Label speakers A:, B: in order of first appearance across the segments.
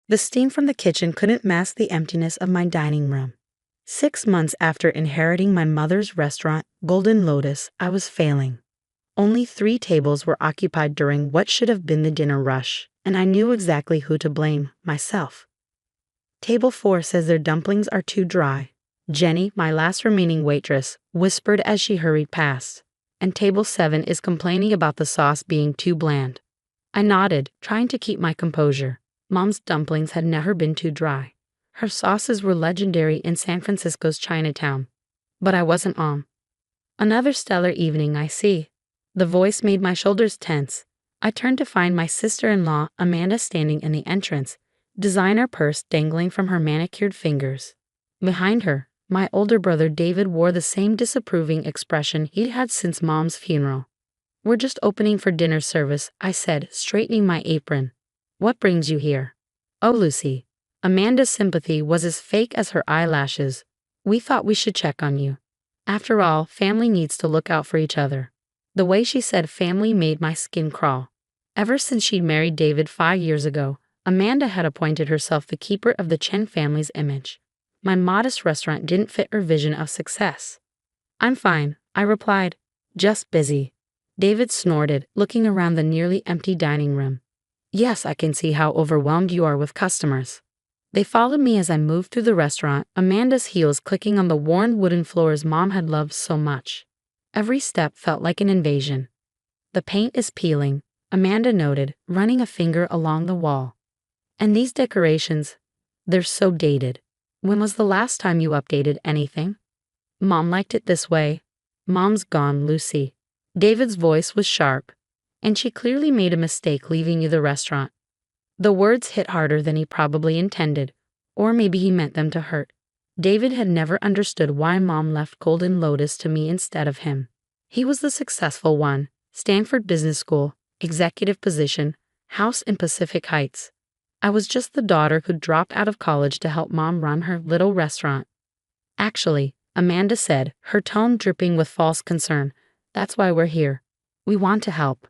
A: The steam from the kitchen couldn't mask the emptiness of my dining room. 6 months after inheriting my mother's restaurant, Golden Lotus, I was failing. Only 3 tables were occupied during what should have been the dinner rush, and I knew exactly who to blame: myself. Table 4 says their dumplings are too dry, Jenny, my last remaining waitress, whispered as she hurried past. And table 7 is complaining about the sauce being too bland. I nodded, trying to keep my composure. Mom's dumplings had never been too dry. Her sauces were legendary in San Francisco's Chinatown. But I wasn't on. Another stellar evening, I see. The voice made my shoulders tense. I turned to find my sister-in-law, Amanda, standing in the entrance, designer purse dangling from her manicured fingers. Behind her, my older brother David wore the same disapproving expression he'd had since Mom's funeral. "We're just opening for dinner service," I said, straightening my apron. "What brings you here?" "Oh, Lucy." Amanda's sympathy was as fake as her eyelashes. "We thought we should check on you. After all, family needs to look out for each other." The way she said family made my skin crawl. Ever since she'd married David 5 years ago, Amanda had appointed herself the keeper of the Chen family's image. My modest restaurant didn't fit her vision of success. "I'm fine," I replied. "Just busy." David snorted, looking around the nearly empty dining room. "Yes, I can see how overwhelmed you are with customers." They followed me as I moved through the restaurant, Amanda's heels clicking on the worn wooden floors Mom had loved so much. Every step felt like an invasion. "The paint is peeling," Amanda noted, running a finger along the wall. "And these decorations, they're so dated. When was the last time you updated anything?" "Mom liked it this way." "Mom's gone, Lucy." David's voice was sharp. "And she clearly made a mistake leaving you the restaurant." The words hit harder than he probably intended, or maybe he meant them to hurt. David had never understood why Mom left Golden Lotus to me instead of him. He was the successful one, Stanford Business School, executive position, house in Pacific Heights. I was just the daughter who dropped out of college to help Mom run her little restaurant. "Actually," Amanda said, her tone dripping with false concern, "that's why we're here. We want to help."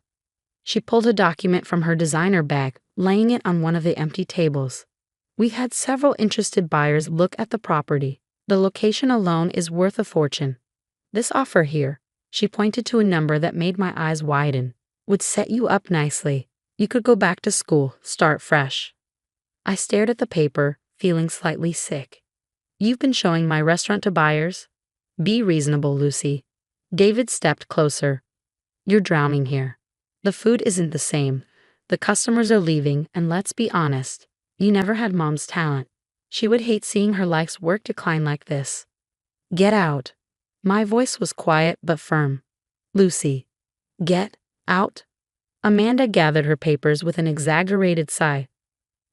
A: She pulled a document from her designer bag, laying it on one of the empty tables. "We've had several interested buyers look at the property. The location alone is worth a fortune. This offer here," she pointed to a number that made my eyes widen, "would set you up nicely. You could go back to school, start fresh." I stared at the paper, feeling slightly sick. "You've been showing my restaurant to buyers?" "Be reasonable, Lucy." David stepped closer. "You're drowning here. The food isn't the same. The customers are leaving, and let's be honest, you never had Mom's talent. She would hate seeing her life's work decline like this. Get out." My voice was quiet but firm. "Lucy, get out." Amanda gathered her papers with an exaggerated sigh.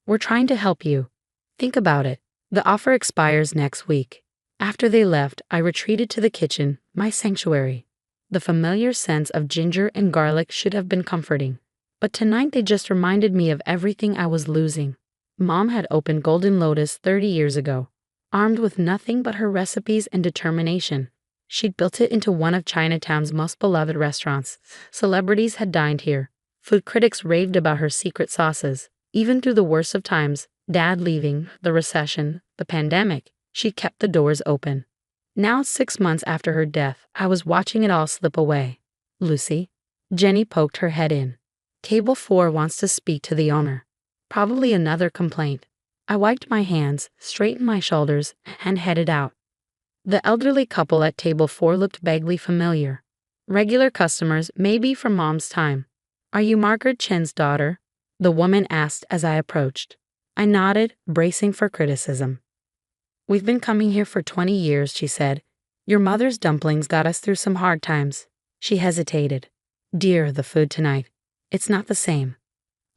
A: "We're trying to help you. Think about it. The offer expires next week." After they left, I retreated to the kitchen, my sanctuary. The familiar scents of ginger and garlic should have been comforting. But tonight they just reminded me of everything I was losing. Mom had opened Golden Lotus 30 years ago, armed with nothing but her recipes and determination. She'd built it into one of Chinatown's most beloved restaurants. Celebrities had dined here. Food critics raved about her secret sauces. Even through the worst of times, Dad leaving, the recession, the pandemic, she kept the doors open. Now, 6 months after her death, I was watching it all slip away. "Lucy?" Jenny poked her head in. "Table 4 wants to speak to the owner." Probably another complaint. I wiped my hands, straightened my shoulders, and headed out. The elderly couple at table 4 looked vaguely familiar. Regular customers, maybe from Mom's time. "Are you Margaret Chen's daughter?" the woman asked as I approached. I nodded, bracing for criticism. "We've been coming here for 20 years, she said. "Your mother's dumplings got us through some hard times." She hesitated. "Dear, the food tonight. It's not the same."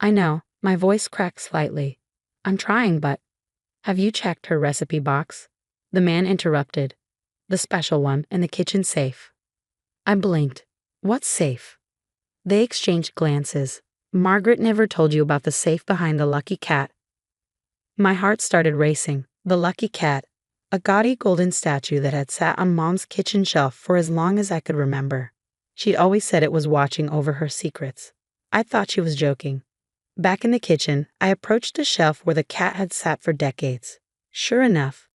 A: "I know," my voice cracked slightly. "I'm trying, but—" "Have you checked her recipe box?" The man interrupted. "The special one in the kitchen safe." I blinked. "What safe?" They exchanged glances. "Margaret never told you about the safe behind the Lucky Cat." My heart started racing. The Lucky Cat, a gaudy golden statue that had sat on Mom's kitchen shelf for as long as I could remember. She'd always said it was watching over her secrets. I thought she was joking. Back in the kitchen, I approached a shelf where the cat had sat for decades. Sure enough,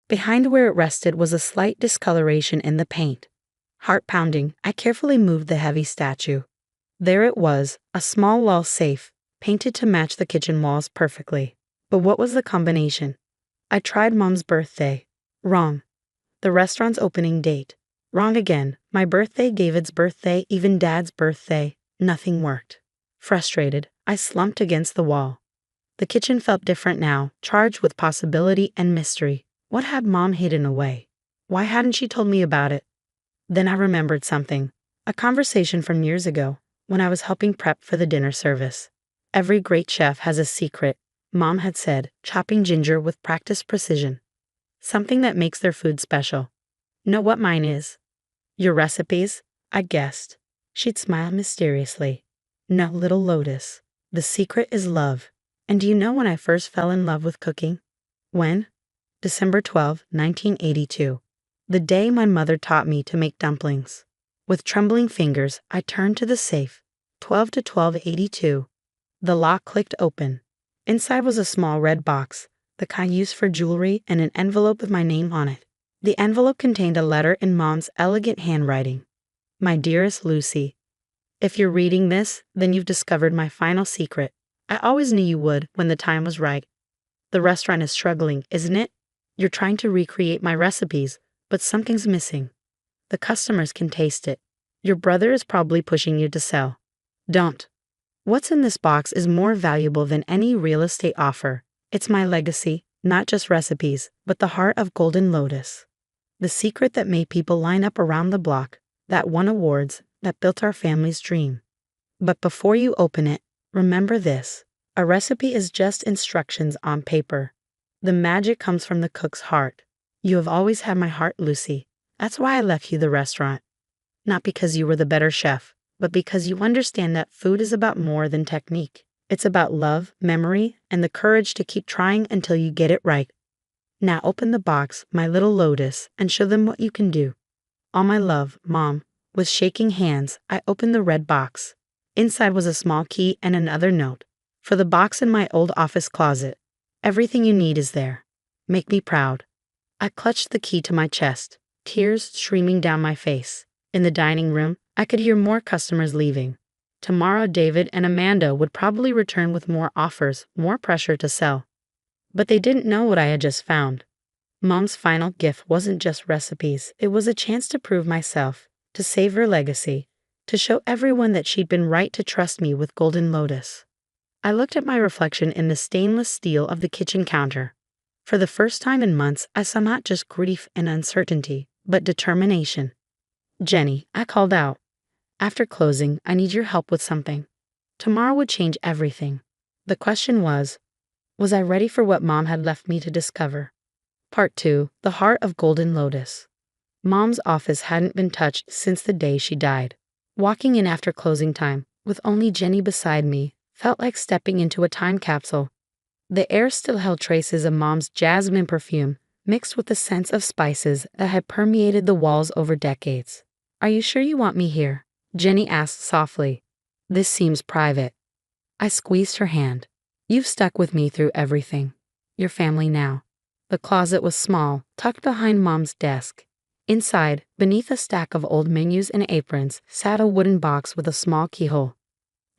A: behind where it rested was a slight discoloration in the paint. Heart pounding, I carefully moved the heavy statue. There it was, a small wall safe, painted to match the kitchen walls perfectly. But what was the combination? I tried Mom's birthday. Wrong. The restaurant's opening date. Wrong again. My birthday, David's birthday, even Dad's birthday. Nothing worked. Frustrated, I slumped against the wall. The kitchen felt different now, charged with possibility and mystery. What had Mom hidden away? Why hadn't she told me about it? Then I remembered something. A conversation from years ago, when I was helping prep for the dinner service. Every great chef has a secret, Mom had said, chopping ginger with practiced precision. Something that makes their food special. Know what mine is? Your recipes? I guessed. She'd smile mysteriously. No, little Lotus. The secret is love. And do you know when I first fell in love with cooking? When? December 12, 1982. The day my mother taught me to make dumplings. With trembling fingers, I turned to the safe. 12 to 1282. The lock clicked open. Inside was a small red box, the kind used for jewelry, and an envelope with my name on it. The envelope contained a letter in Mom's elegant handwriting. My dearest Lucy, if you're reading this, then you've discovered my final secret. I always knew you would when the time was right. The restaurant is struggling, isn't it? You're trying to recreate my recipes, but something's missing. The customers can taste it. Your brother is probably pushing you to sell. Don't. What's in this box is more valuable than any real estate offer. It's my legacy, not just recipes, but the heart of Golden Lotus. The secret that made people line up around the block, that won awards, that built our family's dream. But before you open it, remember this. A recipe is just instructions on paper. The magic comes from the cook's heart. You have always had my heart, Lucy. That's why I left you the restaurant. Not because you were the better chef, but because you understand that food is about more than technique. It's about love, memory, and the courage to keep trying until you get it right. Now open the box, my little Lotus, and show them what you can do. All my love, Mom. With shaking hands, I opened the red box. Inside was a small key and another note. For the box in my old office closet. Everything you need is there. Make me proud. I clutched the key to my chest, tears streaming down my face. In the dining room, I could hear more customers leaving. Tomorrow, David and Amanda would probably return with more offers, more pressure to sell. But they didn't know what I had just found. Mom's final gift wasn't just recipes. It was a chance to prove myself, to save her legacy, to show everyone that she'd been right to trust me with Golden Lotus. I looked at my reflection in the stainless steel of the kitchen counter. For the first time in months, I saw not just grief and uncertainty, but determination. Jenny, I called out. After closing, I need your help with something. Tomorrow would change everything. The question was I ready for what Mom had left me to discover? Part 2, The Heart of Golden Lotus. Mom's office hadn't been touched since the day she died. Walking in after closing time, with only Jenny beside me, felt like stepping into a time capsule. The air still held traces of Mom's jasmine perfume, mixed with the scents of spices that had permeated the walls over decades. Are you sure you want me here? Jenny asked softly. This seems private. I squeezed her hand. You've stuck with me through everything. Your family now. The closet was small, tucked behind Mom's desk. Inside, beneath a stack of old menus and aprons, sat a wooden box with a small keyhole.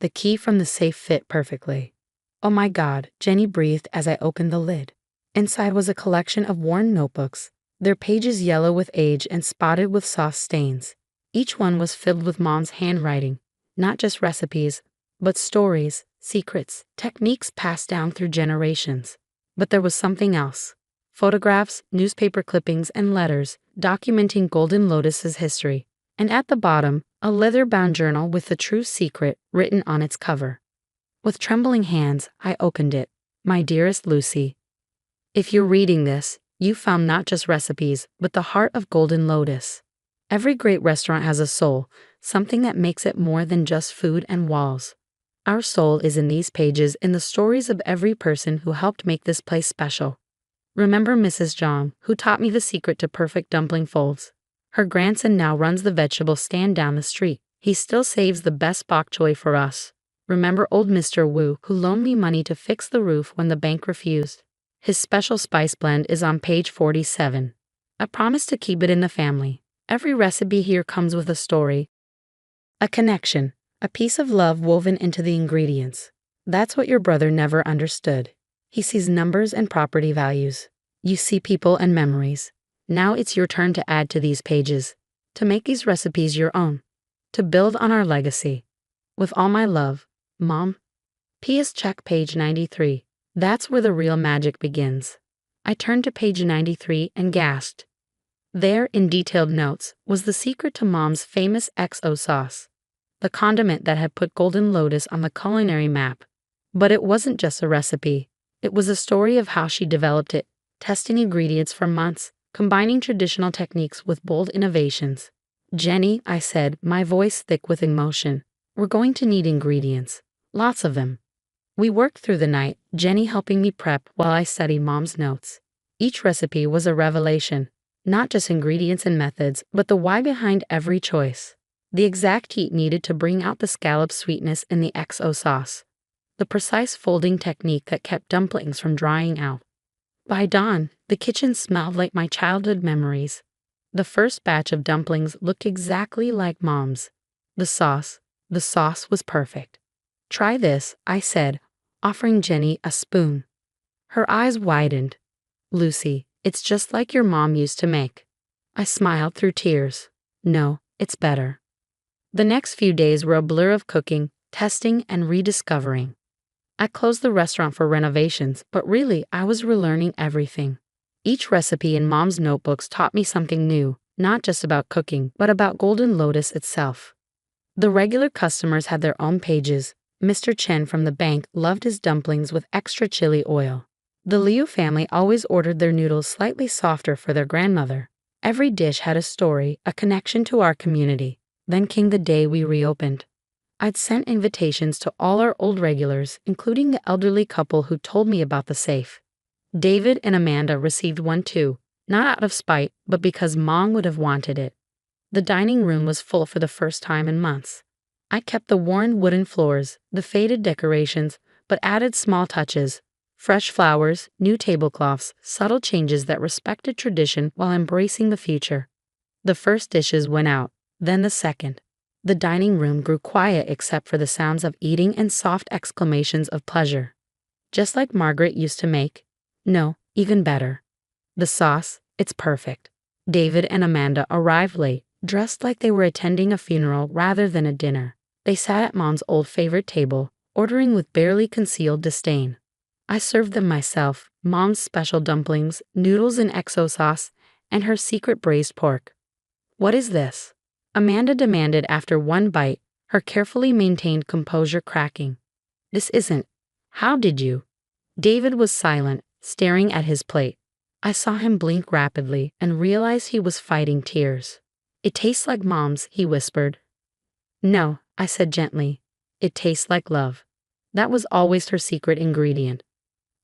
A: The key from the safe fit perfectly. Oh my God, Jenny breathed as I opened the lid. Inside was a collection of worn notebooks, their pages yellow with age and spotted with soft stains. Each one was filled with Mom's handwriting, not just recipes, but stories, secrets, techniques passed down through generations. But there was something else. Photographs, newspaper clippings, and letters documenting Golden Lotus's history. And at the bottom, a leather-bound journal with the true secret written on its cover. With trembling hands, I opened it. My dearest Lucy, if you're reading this, you found not just recipes, but the heart of Golden Lotus. Every great restaurant has a soul, something that makes it more than just food and walls. Our soul is in these pages, in the stories of every person who helped make this place special. Remember Mrs. John, who taught me the secret to perfect dumpling folds. Her grandson now runs the vegetable stand down the street. He still saves the best bok choy for us. Remember old Mr. Wu who loaned me money to fix the roof when the bank refused? His special spice blend is on page 47. I promise to keep it in the family. Every recipe here comes with a story, a connection, a piece of love woven into the ingredients. That's what your brother never understood. He sees numbers and property values. You see people and memories. Now it's your turn to add to these pages, to make these recipes your own, to build on our legacy. With all my love, Mom. P.S. Check page 93. That's where the real magic begins. I turned to page 93 and gasped. There, in detailed notes, was the secret to Mom's famous XO sauce, the condiment that had put Golden Lotus on the culinary map. But it wasn't just a recipe. It was a story of how she developed it, testing ingredients for months, combining traditional techniques with bold innovations. Jenny, I said, my voice thick with emotion, we're going to need ingredients. Lots of them. We worked through the night, Jenny helping me prep while I studied Mom's notes. Each recipe was a revelation, not just ingredients and methods, but the why behind every choice. The exact heat needed to bring out the scallop sweetness in the XO sauce. The precise folding technique that kept dumplings from drying out. By dawn, the kitchen smelled like my childhood memories. The first batch of dumplings looked exactly like Mom's. The sauce was perfect. Try this, I said, offering Jenny a spoon. Her eyes widened. Lucy, it's just like your mom used to make. I smiled through tears. No, it's better. The next few days were a blur of cooking, testing, and rediscovering. I closed the restaurant for renovations, but really I was relearning everything. Each recipe in Mom's notebooks taught me something new, not just about cooking, but about Golden Lotus itself. The regular customers had their own pages. Mr. Chen from the bank loved his dumplings with extra chili oil. The Liu family always ordered their noodles slightly softer for their grandmother. Every dish had a story, a connection to our community. Then came the day we reopened. I'd sent invitations to all our old regulars, including the elderly couple who told me about the safe. David and Amanda received one too, not out of spite, but because Mom would have wanted it. The dining room was full for the first time in months. I kept the worn wooden floors, the faded decorations, but added small touches. Fresh flowers, new tablecloths, subtle changes that respected tradition while embracing the future. The first dishes went out, then the second. The dining room grew quiet except for the sounds of eating and soft exclamations of pleasure. Just like Margaret used to make. No, even better. The sauce, it's perfect. David and Amanda arrived late, dressed like they were attending a funeral rather than a dinner. They sat at Mom's old favorite table, ordering with barely concealed disdain. I served them myself, Mom's special dumplings, noodles in XO sauce, and her secret braised pork. What is this? Amanda demanded after one bite, her carefully maintained composure cracking. This isn't. How did you? David was silent, staring at his plate. I saw him blink rapidly and realized he was fighting tears. It tastes like Mom's, he whispered. No, I said gently. It tastes like love. That was always her secret ingredient.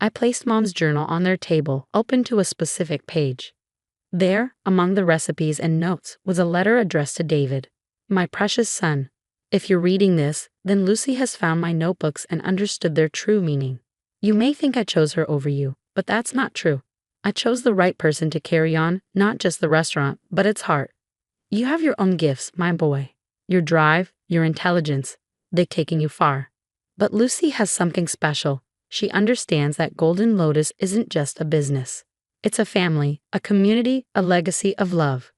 A: I placed Mom's journal on their table, open to a specific page. There, among the recipes and notes, was a letter addressed to David. My precious son, if you're reading this, then Lucy has found my notebooks and understood their true meaning. You may think I chose her over you, but that's not true. I chose the right person to carry on, not just the restaurant, but its heart. You have your own gifts, my boy. Your drive, your intelligence, they've taken you far. But Lucy has something special. She understands that Golden Lotus isn't just a business. It's a family, a community, a legacy of love.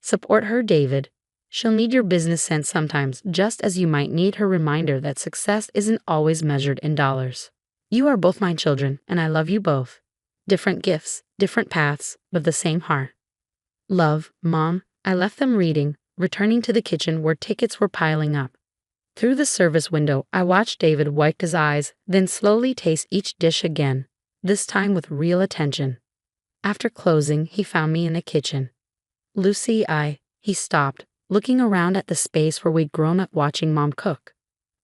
A: Support her, David. She'll need your business sense sometimes, just as you might need her reminder that success isn't always measured in dollars. You are both my children, and I love you both. Different gifts, different paths, but the same heart. Love, Mom. I left them reading, returning to the kitchen where tickets were piling up. Through the service window, I watched David wipe his eyes, then slowly taste each dish again, this time with real attention. After closing, he found me in the kitchen. Lucy, he stopped, looking around at the space where we'd grown up watching Mom cook.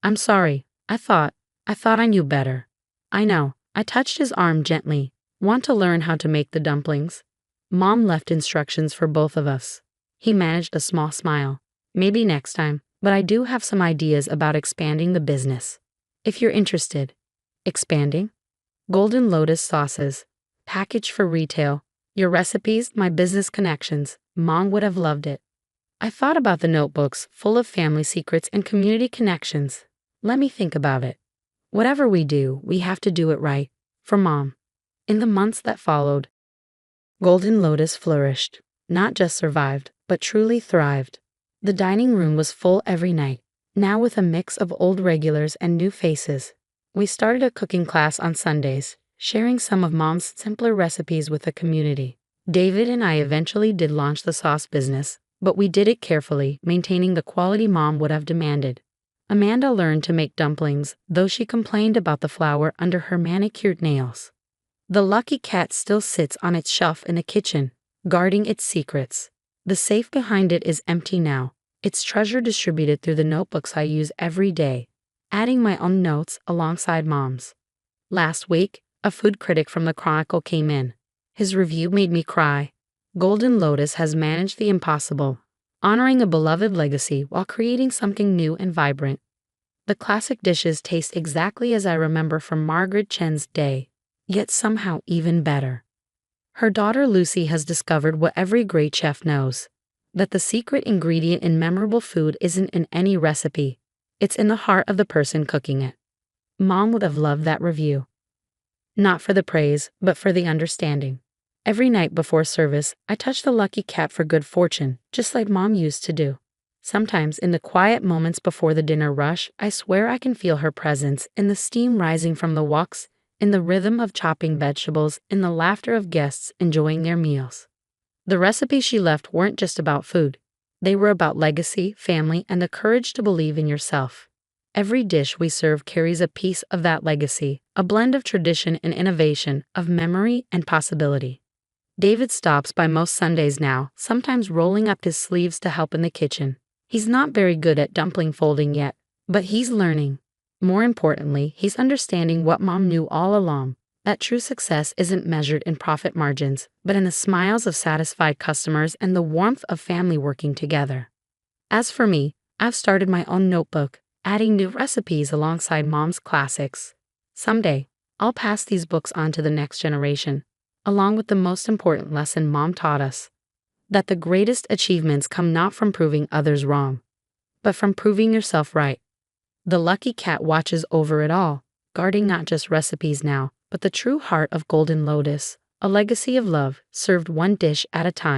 A: I'm sorry, I thought I knew better. I know, I touched his arm gently. Want to learn how to make the dumplings? Mom left instructions for both of us. He managed a small smile. Maybe next time, but I do have some ideas about expanding the business. If you're interested. Expanding? Golden Lotus sauces. Packaged for retail. Your recipes, my business connections. Mom would have loved it. I thought about the notebooks, full of family secrets and community connections. Let me think about it. Whatever we do, we have to do it right. For Mom. In the months that followed, Golden Lotus flourished. Not just survived, but truly thrived. The dining room was full every night, now with a mix of old regulars and new faces. We started a cooking class on Sundays, sharing some of Mom's simpler recipes with the community. David and I eventually did launch the sauce business, but we did it carefully, maintaining the quality Mom would have demanded. Amanda learned to make dumplings, though she complained about the flour under her manicured nails. The lucky cat still sits on its shelf in the kitchen, guarding its secrets. The safe behind it is empty now, its treasure distributed through the notebooks I use every day, adding my own notes alongside Mom's. Last week, a food critic from the Chronicle came in. His review made me cry. Golden Lotus has managed the impossible, honoring a beloved legacy while creating something new and vibrant. The classic dishes taste exactly as I remember from Margaret Chen's day, yet somehow even better. Her daughter Lucy has discovered what every great chef knows, that the secret ingredient in memorable food isn't in any recipe, it's in the heart of the person cooking it. Mom would have loved that review. Not for the praise, but for the understanding. Every night before service, I touch the lucky cat for good fortune, just like Mom used to do. Sometimes, in the quiet moments before the dinner rush, I swear I can feel her presence in the steam rising from the woks, in the rhythm of chopping vegetables, in the laughter of guests enjoying their meals. The recipes she left weren't just about food. They were about legacy, family, and the courage to believe in yourself. Every dish we serve carries a piece of that legacy, a blend of tradition and innovation, of memory and possibility. David stops by most Sundays now, sometimes rolling up his sleeves to help in the kitchen. He's not very good at dumpling folding yet, but he's learning. More importantly, he's understanding what Mom knew all along, that true success isn't measured in profit margins, but in the smiles of satisfied customers and the warmth of family working together. As for me, I've started my own notebook, adding new recipes alongside Mom's classics. Someday, I'll pass these books on to the next generation, along with the most important lesson Mom taught us, that the greatest achievements come not from proving others wrong, but from proving yourself right. The lucky cat watches over it all, guarding not just recipes now, but the true heart of Golden Lotus, a legacy of love, served one dish at a time.